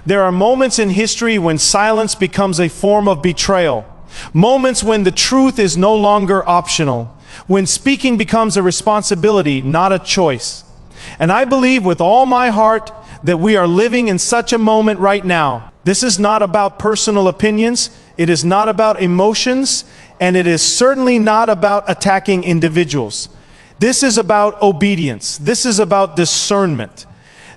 There are moments in history when silence becomes a form of betrayal. Moments when the truth is no longer optional. When speaking becomes a responsibility, not a choice. And I believe with all my heart that we are living in such a moment right now. This is not about personal opinions. It is not about emotions. And it is certainly not about attacking individuals. This is about obedience. This is about discernment.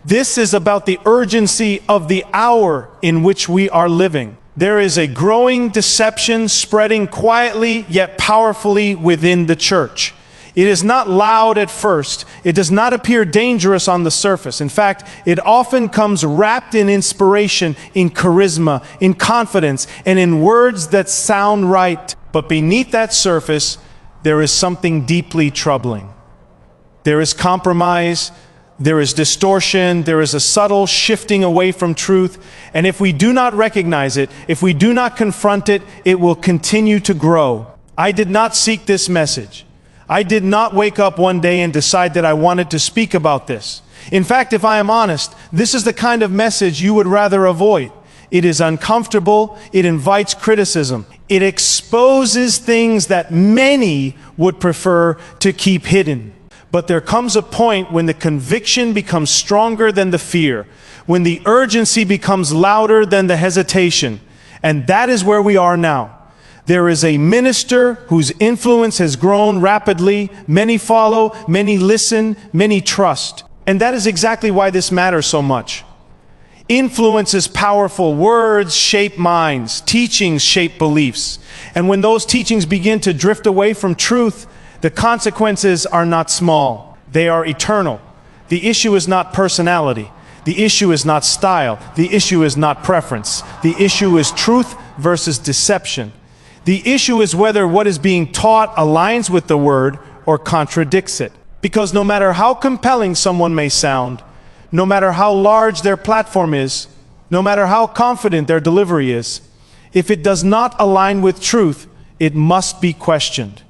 This is about the urgency of the hour in which we are living. There is a growing deception spreading quietly yet powerfully within the church. It is not loud at first. It does not appear dangerous on the surface. In fact, it often comes wrapped in inspiration, in charisma, in confidence, and in words that sound right. But beneath that surface, there is something deeply troubling. There is compromise, there is distortion, there is a subtle shifting away from truth, and if we do not recognize it, if we do not confront it, it will continue to grow. I did not seek this message. I did not wake up one day and decide that I wanted to speak about this. In fact, if I am honest, this is the kind of message you would rather avoid. It is uncomfortable, it invites criticism, it exposes things that many would prefer to keep hidden. But there comes a point when the conviction becomes stronger than the fear, when the urgency becomes louder than the hesitation. And that is where we are now. There is a minister whose influence has grown rapidly. Many follow, many listen, many trust. And that is exactly why this matters so much. Influence is powerful. Words shape minds. Teachings shape beliefs. And when those teachings begin to drift away from truth, the consequences are not small. They are eternal. The issue is not personality. The issue is not style. The issue is not preference. The issue is truth versus deception. The issue is whether what is being taught aligns with the word or contradicts it. Because no matter how compelling someone may sound, no matter how large their platform is, no matter how confident their delivery is, if it does not align with truth, it must be questioned.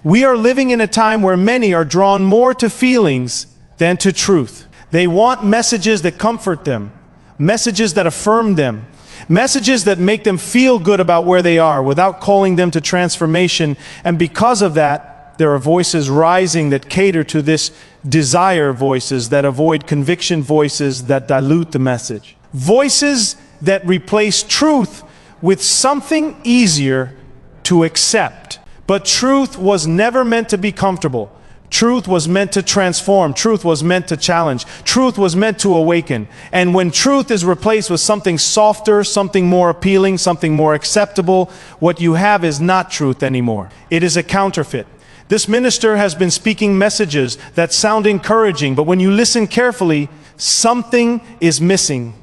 We are living in a time where many are drawn more to feelings than to truth. They want messages that comfort them, messages that affirm them, messages that make them feel good about where they are without calling them to transformation. And because of that, there are voices rising that cater to this desire, voices that avoid conviction, voices that dilute the message. Voices that replace truth with something easier to accept. But truth was never meant to be comfortable. Truth was meant to transform. Truth was meant to challenge. Truth was meant to awaken. And when truth is replaced with something softer, something more appealing, something more acceptable, what you have is not truth anymore. It is a counterfeit. This minister has been speaking messages that sound encouraging, but when you listen carefully, something is missing.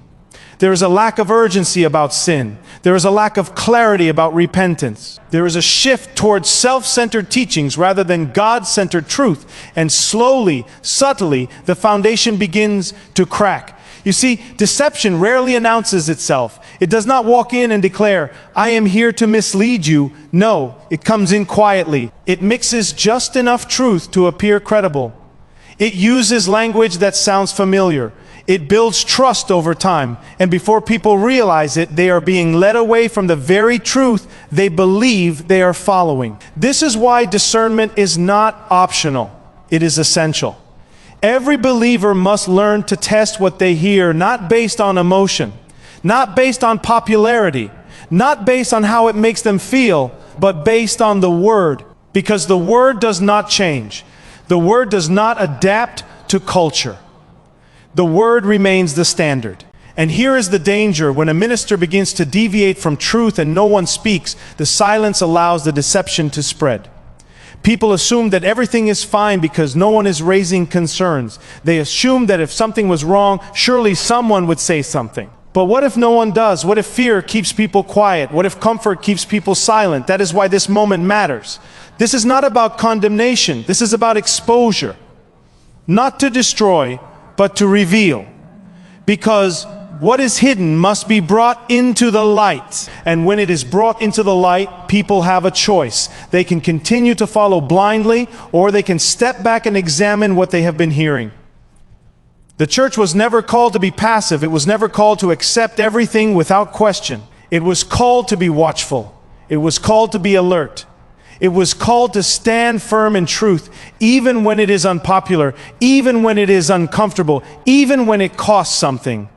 There is a lack of urgency about sin. There is a lack of clarity about repentance. There is a shift towards self-centered teachings rather than God-centered truth. And slowly, subtly, the foundation begins to crack. You see, deception rarely announces itself. It does not walk in and declare, "I am here to mislead you." No, it comes in quietly. It mixes just enough truth to appear credible. It uses language that sounds familiar. It builds trust over time, and before people realize it, they are being led away from the very truth they believe they are following. This is why discernment is not optional. It is essential. Every believer must learn to test what they hear, not based on emotion, not based on popularity, not based on how it makes them feel, but based on the Word. Because the Word does not change. The Word does not adapt to culture. The Word remains the standard. And here is the danger: when a minister begins to deviate from truth and no one speaks, the silence allows the deception to spread. People assume that everything is fine because no one is raising concerns. They assume that if something was wrong, surely someone would say something. But what if no one does? What if fear keeps people quiet? What if comfort keeps people silent? That is why this moment matters. This is not about condemnation. This is about exposure. Not to destroy, but to reveal. Because what is hidden must be brought into the light. And when it is brought into the light, people have a choice. They can continue to follow blindly, or they can step back and examine what they have been hearing. The church was never called to be passive. It was never called to accept everything without question. It was called to be watchful. It was called to be alert. It was called to stand firm in truth, even when it is unpopular, even when it is uncomfortable, even when it costs something.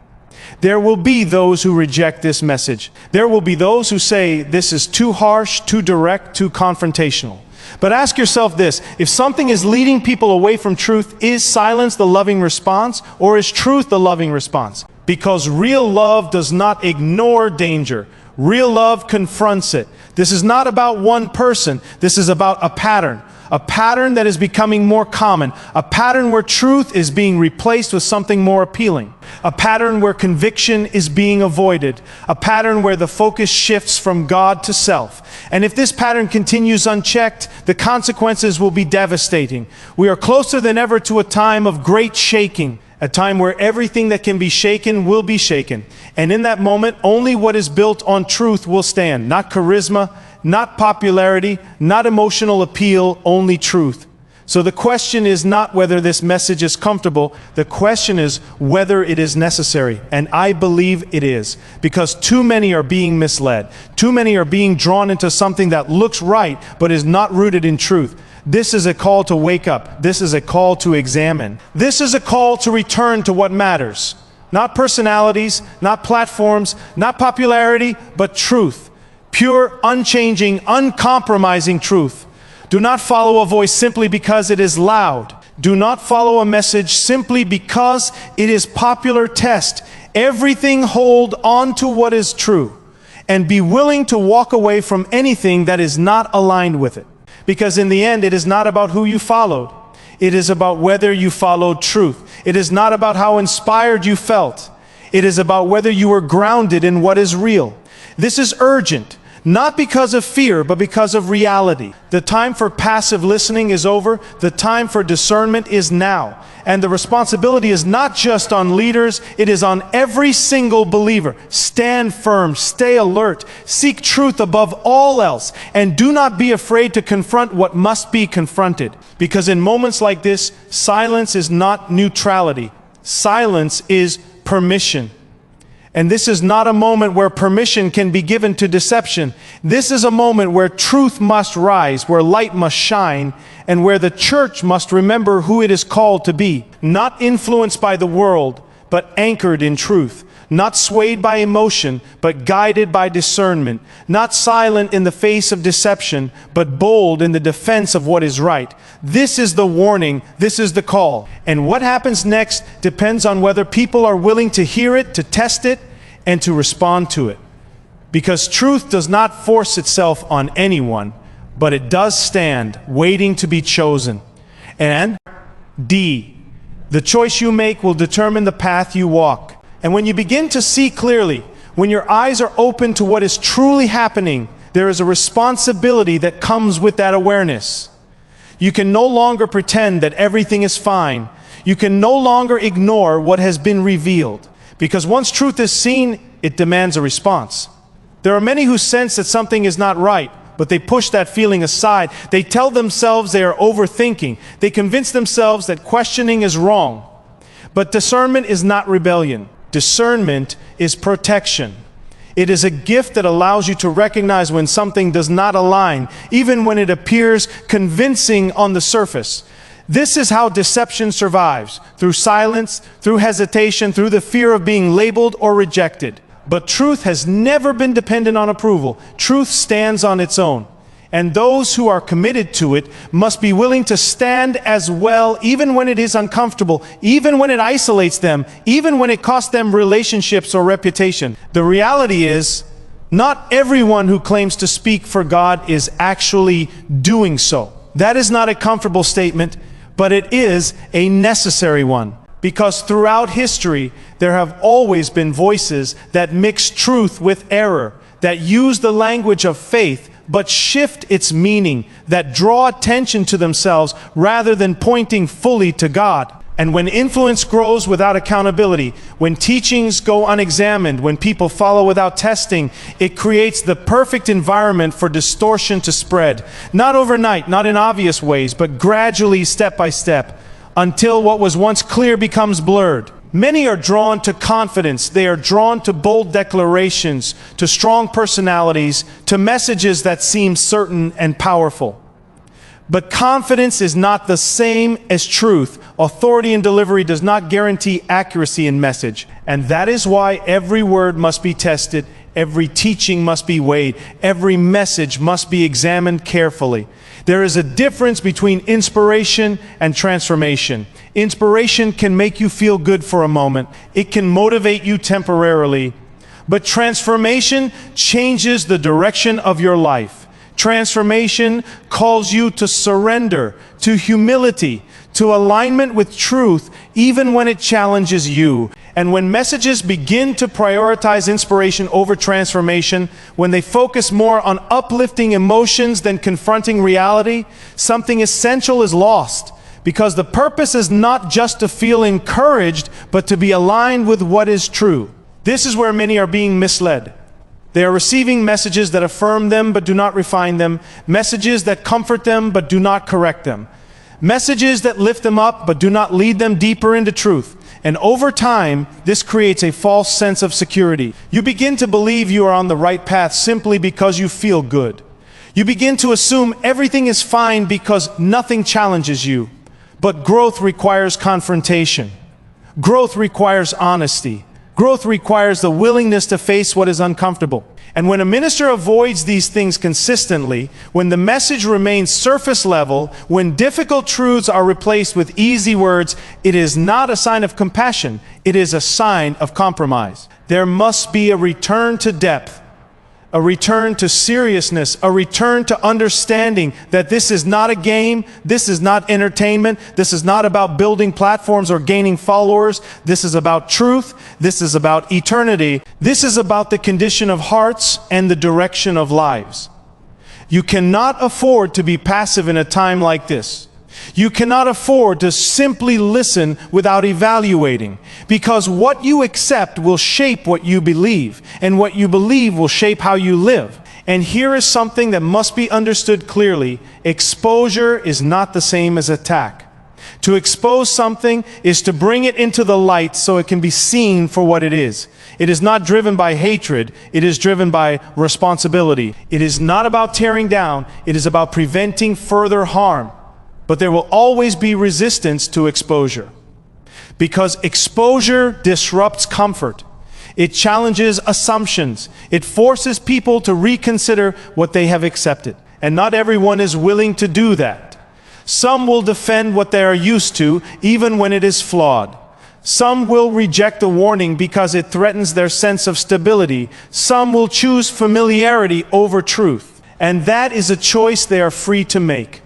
There will be those who reject this message. There will be those who say this is too harsh, too direct, too confrontational. But ask yourself this: if something is leading people away from truth, is silence the loving response, or is truth the loving response? Because real love does not ignore danger. Real love confronts it. This is not about one person. This is about a pattern that is becoming more common, a pattern where truth is being replaced with something more appealing, a pattern where conviction is being avoided, a pattern where the focus shifts from God to self. And if this pattern continues unchecked, the consequences will be devastating. We are closer than ever to a time of great shaking, a time where everything that can be shaken will be shaken. And in that moment, only what is built on truth will stand. Not charisma, not popularity, not emotional appeal, only truth. So the question is not whether this message is comfortable. The question is whether it is necessary. And I believe it is. Because too many are being misled. Too many are being drawn into something that looks right, but is not rooted in truth. This is a call to wake up. This is a call to examine. This is a call to return to what matters. Not personalities, not platforms, not popularity, but truth. Pure, unchanging, uncompromising truth. Do not follow a voice simply because it is loud. Do not follow a message simply because it is popular. Test everything, hold on to what is true, and be willing to walk away from anything that is not aligned with it. Because in the end, it is not about who you followed. It is about whether you followed truth. It is not about how inspired you felt. It is about whether you were grounded in what is real. This is urgent, not because of fear, but because of reality. The time for passive listening is over. The time for discernment is now. And the responsibility is not just on leaders, it is on every single believer. Stand firm, stay alert, seek truth above all else, and do not be afraid to confront what must be confronted. Because in moments like this, silence is not neutrality. Silence is permission. And this is not a moment where permission can be given to deception. This is a moment where truth must rise, where light must shine, and where the church must remember who it is called to be. Not influenced by the world, but anchored in truth. Not swayed by emotion, but guided by discernment. Not silent in the face of deception, but bold in the defense of what is right. This is the warning. This is the call. And what happens next depends on whether people are willing to hear it, to test it, and to respond to it. Because truth does not force itself on anyone, but it does stand, waiting to be chosen. And D, the choice you make will determine the path you walk. And when you begin to see clearly, when your eyes are open to what is truly happening, there is a responsibility that comes with that awareness. You can no longer pretend that everything is fine. You can no longer ignore what has been revealed. Because once truth is seen, it demands a response. There are many who sense that something is not right, but they push that feeling aside. They tell themselves they are overthinking. They convince themselves that questioning is wrong. But discernment is not rebellion. Discernment is protection. It is a gift that allows you to recognize when something does not align, even when it appears convincing on the surface. This is how deception survives, through silence, through hesitation, through the fear of being labeled or rejected. But truth has never been dependent on approval. Truth stands on its own. And those who are committed to it must be willing to stand as well, even when it is uncomfortable, even when it isolates them, even when it costs them relationships or reputation. The reality is, not everyone who claims to speak for God is actually doing so. That is not a comfortable statement, but it is a necessary one. Because throughout history, there have always been voices that mix truth with error, that use the language of faith, but shift its meaning, that draw attention to themselves rather than pointing fully to God. And when influence grows without accountability, when teachings go unexamined, when people follow without testing, it creates the perfect environment for distortion to spread. Not overnight, not in obvious ways, but gradually, step by step. until what was once clear becomes blurred. Many are drawn to confidence. They are drawn to bold declarations, to strong personalities, to messages that seem certain and powerful. But confidence is not the same as truth. Authority in delivery does not guarantee accuracy in message. And that is why every word must be tested, every teaching must be weighed, every message must be examined carefully. There is a difference between inspiration and transformation. Inspiration can make you feel good for a moment. It can motivate you temporarily. But transformation changes the direction of your life. Transformation calls you to surrender, to humility, to alignment with truth, even when it challenges you. And when messages begin to prioritize inspiration over transformation, when they focus more on uplifting emotions than confronting reality, something essential is lost. Because the purpose is not just to feel encouraged, but to be aligned with what is true. This is where many are being misled. They are receiving messages that affirm them but do not refine them, messages that comfort them but do not correct them, messages that lift them up but do not lead them deeper into truth. And over time, this creates a false sense of security. You begin to believe you are on the right path simply because you feel good. You begin to assume everything is fine because nothing challenges you. But growth requires confrontation. Growth requires honesty. Growth requires the willingness to face what is uncomfortable. And when a minister avoids these things consistently, when the message remains surface level, when difficult truths are replaced with easy words, it is not a sign of compassion, it is a sign of compromise. There must be a return to depth, a return to seriousness, a return to understanding that this is not a game, this is not entertainment, this is not about building platforms or gaining followers, this is about truth, this is about eternity, this is about the condition of hearts and the direction of lives. You cannot afford to be passive in a time like this. You cannot afford to simply listen without evaluating, because what you accept will shape what you believe, and what you believe will shape how you live. And here is something that must be understood clearly. Exposure is not the same as attack. To expose something is to bring it into the light so it can be seen for what it is. It is not driven by hatred, it is driven by responsibility. It is not about tearing down, it is about preventing further harm. But there will always be resistance to exposure. Because exposure disrupts comfort. It challenges assumptions. It forces people to reconsider what they have accepted. And not everyone is willing to do that. Some will defend what they are used to, even when it is flawed. Some will reject a warning because it threatens their sense of stability. Some will choose familiarity over truth. And that is a choice they are free to make.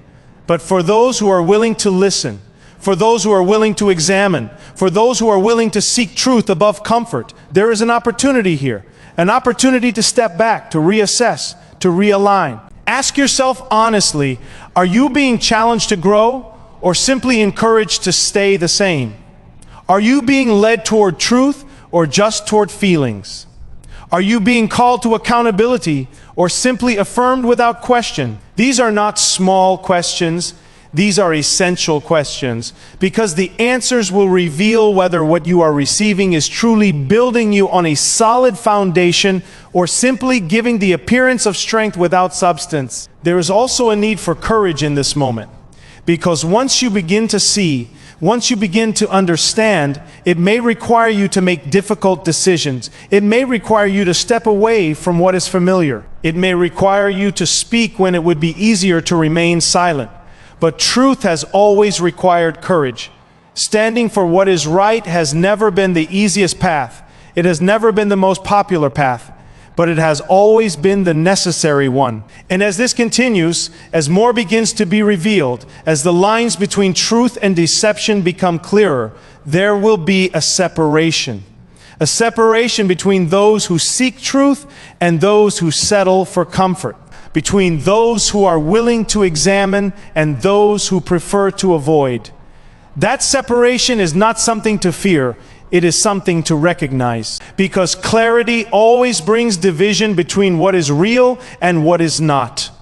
But for those who are willing to listen, for those who are willing to examine, for those who are willing to seek truth above comfort, there is an opportunity here. An opportunity to step back, to reassess, to realign. Ask yourself honestly, are you being challenged to grow or simply encouraged to stay the same? Are you being led toward truth or just toward feelings? Are you being called to accountability or simply affirmed without question? These are not small questions. These are essential questions, because the answers will reveal whether what you are receiving is truly building you on a solid foundation or simply giving the appearance of strength without substance. There is also a need for courage in this moment, because once you begin to see, once you begin to understand, it may require you to make difficult decisions. It may require you to step away from what is familiar. It may require you to speak when it would be easier to remain silent. But truth has always required courage. Standing for what is right has never been the easiest path. It has never been the most popular path. But it has always been the necessary one. And as this continues, as more begins to be revealed, as the lines between truth and deception become clearer, there will be a separation. A separation between those who seek truth and those who settle for comfort. Between those who are willing to examine and those who prefer to avoid. That separation is not something to fear. It is something to recognize, because clarity always brings division between what is real and what is not.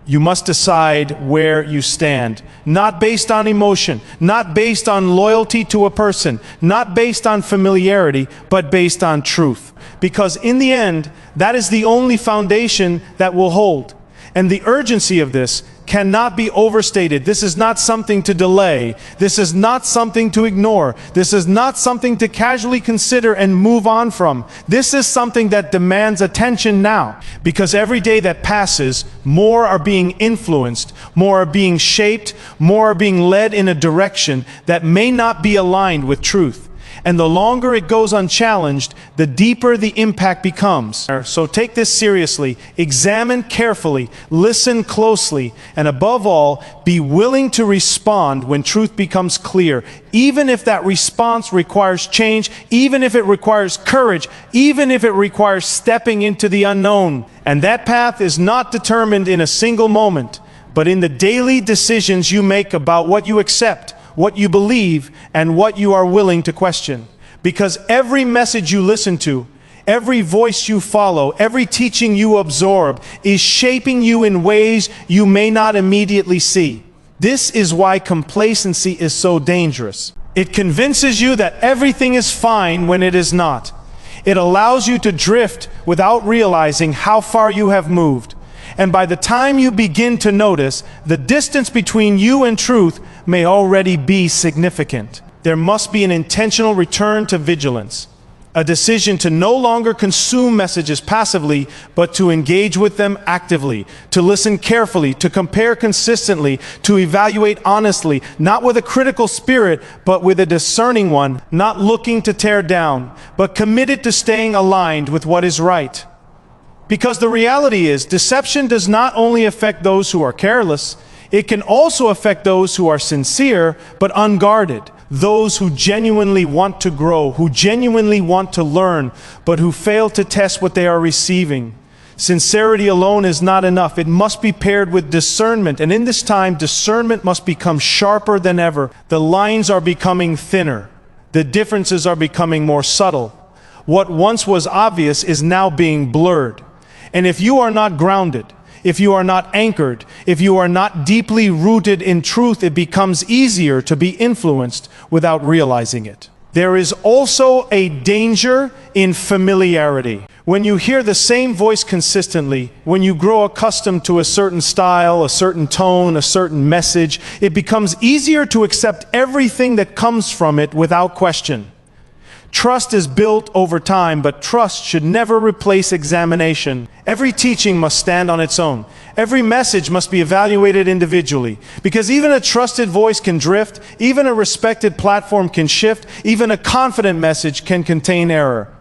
You must decide where you stand, not based on emotion, not based on loyalty to a person, not based on familiarity, but based on truth. Because in the end, that is the only foundation that will hold. And the urgency of this cannot be overstated. This is not something to delay. This is not something to ignore. This is not something to casually consider and move on from. This is something that demands attention now. Because every day that passes, more are being influenced, more are being shaped, more are being led in a direction that may not be aligned with truth. And the longer it goes unchallenged, the deeper the impact becomes. So take this seriously, examine carefully, listen closely, and above all, be willing to respond when truth becomes clear, even if that response requires change, even if it requires courage, even if it requires stepping into the unknown. And that path is not determined in a single moment, but in the daily decisions you make about what you accept, what you believe, and what you are willing to question. Because every message you listen to, every voice you follow, every teaching you absorb is shaping you in ways you may not immediately see. This is why complacency is so dangerous. It convinces you that everything is fine when it is not. It allows you to drift without realizing how far you have moved. And by the time you begin to notice, the distance between you and truth may already be significant. There must be an intentional return to vigilance, a decision to no longer consume messages passively, but to engage with them actively, to listen carefully, to compare consistently, to evaluate honestly, not with a critical spirit, but with a discerning one, not looking to tear down, but committed to staying aligned with what is right. Because the reality is, deception does not only affect those who are careless, it can also affect those who are sincere but unguarded, those who genuinely want to grow, who genuinely want to learn, but who fail to test what they are receiving. Sincerity alone is not enough. It must be paired with discernment, and in this time, discernment must become sharper than ever. The lines are becoming thinner. The differences are becoming more subtle. What once was obvious is now being blurred. And if you are not grounded, if you are not anchored, if you are not deeply rooted in truth, it becomes easier to be influenced without realizing it. There is also a danger in familiarity. When you hear the same voice consistently, when you grow accustomed to a certain style, a certain tone, a certain message, it becomes easier to accept everything that comes from it without question. Trust is built over time, but trust should never replace examination. Every teaching must stand on its own. Every message must be evaluated individually. Because even a trusted voice can drift, even a respected platform can shift, even a confident message can contain error.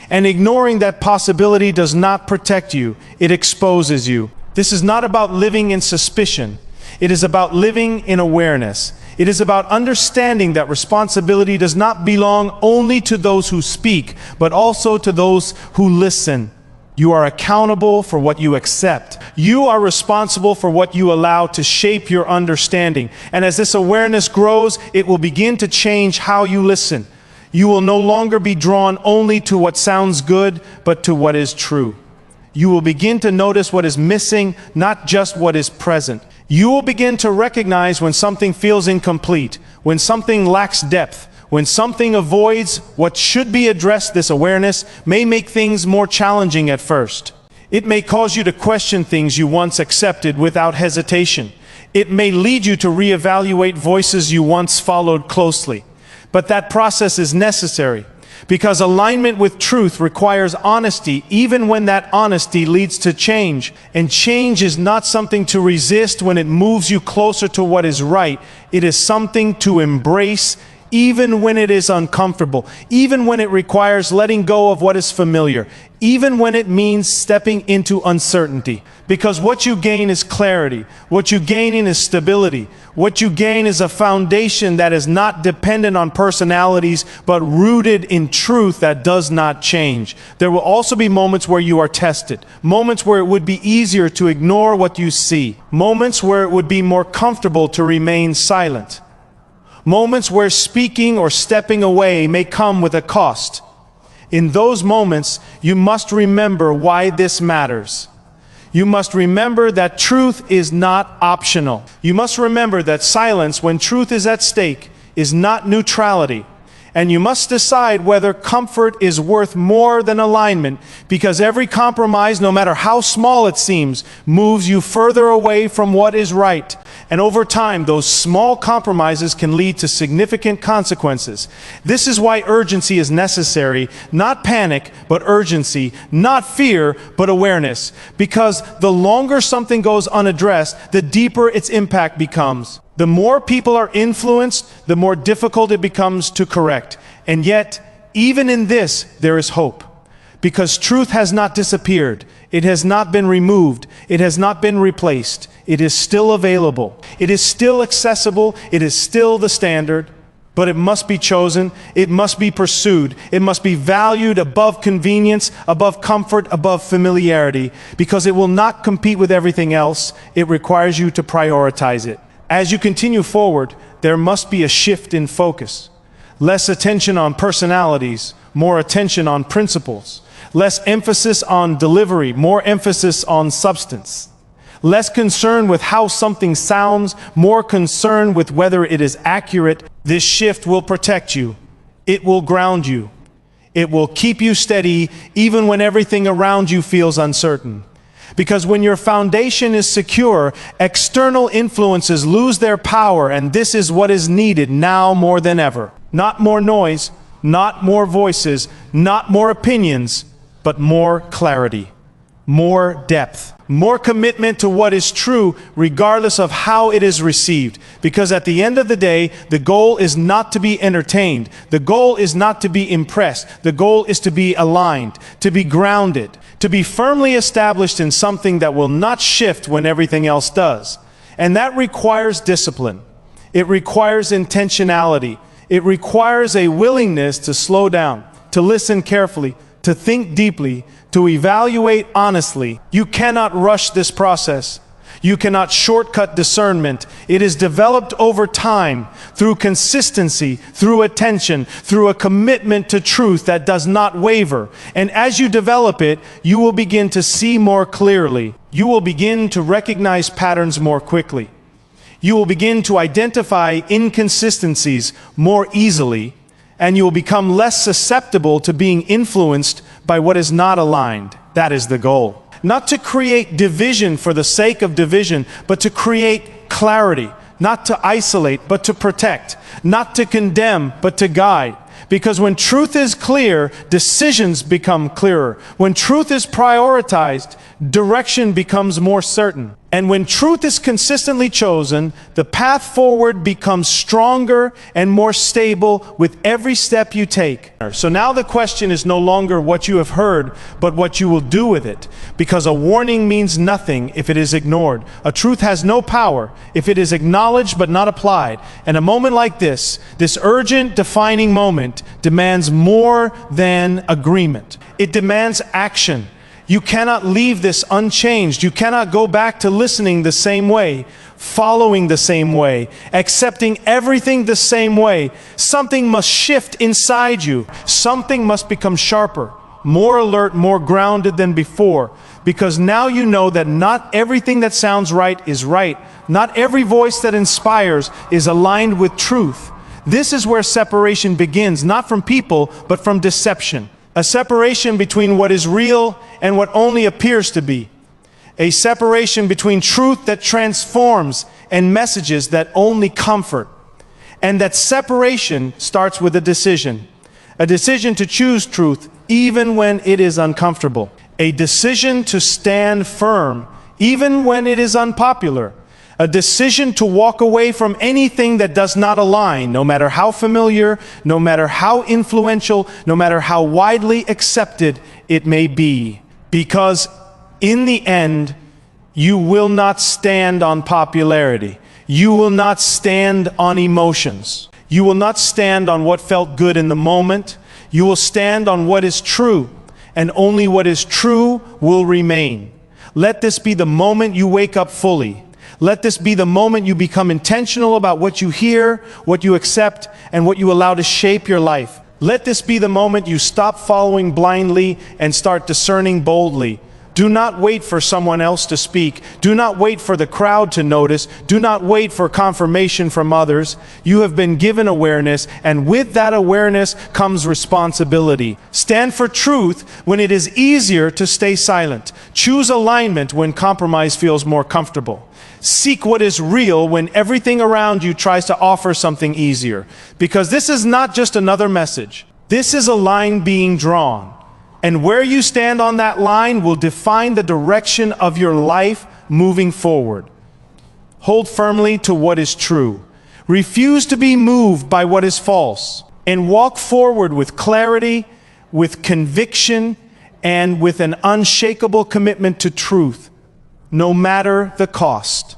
And ignoring that possibility does not protect you, it exposes you. This is not about living in suspicion. It is about living in awareness. It is about understanding that responsibility does not belong only to those who speak, but also to those who listen. You are accountable for what you accept. You are responsible for what you allow to shape your understanding. And as this awareness grows, it will begin to change how you listen. You will no longer be drawn only to what sounds good, but to what is true. You will begin to notice what is missing, not just what is present. You will begin to recognize when something feels incomplete, when something lacks depth, when something avoids what should be addressed. This awareness may make things more challenging at first. It may cause you to question things you once accepted without hesitation. It may lead you to reevaluate voices you once followed closely. But that process is necessary, because alignment with truth requires honesty, even when that honesty leads to change. And change is not something to resist when it moves you closer to what is right. It is something to embrace, even when it is uncomfortable, even when it requires letting go of what is familiar, even when it means stepping into uncertainty. Because what you gain is clarity. What you gain is stability. What you gain is a foundation that is not dependent on personalities, but rooted in truth that does not change. There will also be moments where you are tested, moments where it would be easier to ignore what you see, moments where it would be more comfortable to remain silent, moments where speaking or stepping away may come with a cost. In those moments, you must remember why this matters. You must remember that truth is not optional. You must remember that silence, when truth is at stake, is not neutrality. And you must decide whether comfort is worth more than alignment, because every compromise, no matter how small it seems, moves you further away from what is right. And over time, those small compromises can lead to significant consequences. This is why urgency is necessary, not panic, but urgency, not fear, but awareness. Because the longer something goes unaddressed, the deeper its impact becomes. The more people are influenced, the more difficult it becomes to correct. And yet, even in this, there is hope. Because truth has not disappeared. It has not been removed. It has not been replaced. It is still available. It is still accessible. It is still the standard. But it must be chosen. It must be pursued. It must be valued above convenience, above comfort, above familiarity. Because it will not compete with everything else. It requires you to prioritize it. As you continue forward, there must be a shift in focus. Less attention on personalities, more attention on principles. Less emphasis on delivery, more emphasis on substance. Less concern with how something sounds, more concern with whether it is accurate. This shift will protect you. It will ground you. It will keep you steady even when everything around you feels uncertain. Because when your foundation is secure, external influences lose their power, and this is what is needed now more than ever. Not more noise, not more voices, not more opinions, but more clarity, more depth, more commitment to what is true regardless of how it is received. Because at the end of the day, the goal is not to be entertained. The goal is not to be impressed. The goal is to be aligned, to be grounded, to be firmly established in something that will not shift when everything else does. And that requires discipline. It requires intentionality. It requires a willingness to slow down, to listen carefully, to think deeply, to evaluate honestly. You cannot rush this process. You cannot shortcut discernment. It is developed over time through consistency, through attention, through a commitment to truth that does not waver. And as you develop it, you will begin to see more clearly. You will begin to recognize patterns more quickly. You will begin to identify inconsistencies more easily, and you will become less susceptible to being influenced by what is not aligned. That is the goal. Not to create division for the sake of division, but to create clarity. Not to isolate, but to protect. Not to condemn, but to guide. Because when truth is clear, decisions become clearer. When truth is prioritized, direction becomes more certain. And when truth is consistently chosen, the path forward becomes stronger and more stable with every step you take. So now the question is no longer what you have heard, but what you will do with it. Because a warning means nothing if it is ignored. A truth has no power if it is acknowledged but not applied. And a moment like this urgent, defining moment, demands more than agreement. It demands action. You cannot leave this unchanged. You cannot go back to listening the same way, following the same way, accepting everything the same way. Something must shift inside you. Something must become sharper, more alert, more grounded than before. Because now you know that not everything that sounds right is right. Not every voice that inspires is aligned with truth. This is where separation begins, not from people, but from deception. A separation between what is real and what only appears to be. A separation between truth that transforms and messages that only comfort. And that separation starts with a decision. A decision to choose truth even when it is uncomfortable. A decision to stand firm even when it is unpopular. A decision to walk away from anything that does not align, no matter how familiar, no matter how influential, no matter how widely accepted it may be. Because in the end, you will not stand on popularity. You will not stand on emotions. You will not stand on what felt good in the moment. You will stand on what is true, and only what is true will remain. Let this be the moment you wake up fully. Let this be the moment you become intentional about what you hear, what you accept, and what you allow to shape your life. Let this be the moment you stop following blindly and start discerning boldly. Do not wait for someone else to speak. Do not wait for the crowd to notice. Do not wait for confirmation from others. You have been given awareness, and with that awareness comes responsibility. Stand for truth when it is easier to stay silent. Choose alignment when compromise feels more comfortable. Seek what is real when everything around you tries to offer something easier. Because this is not just another message. This is a line being drawn. And where you stand on that line will define the direction of your life moving forward. Hold firmly to what is true. Refuse to be moved by what is false. And walk forward with clarity, with conviction, and with an unshakable commitment to truth, no matter the cost.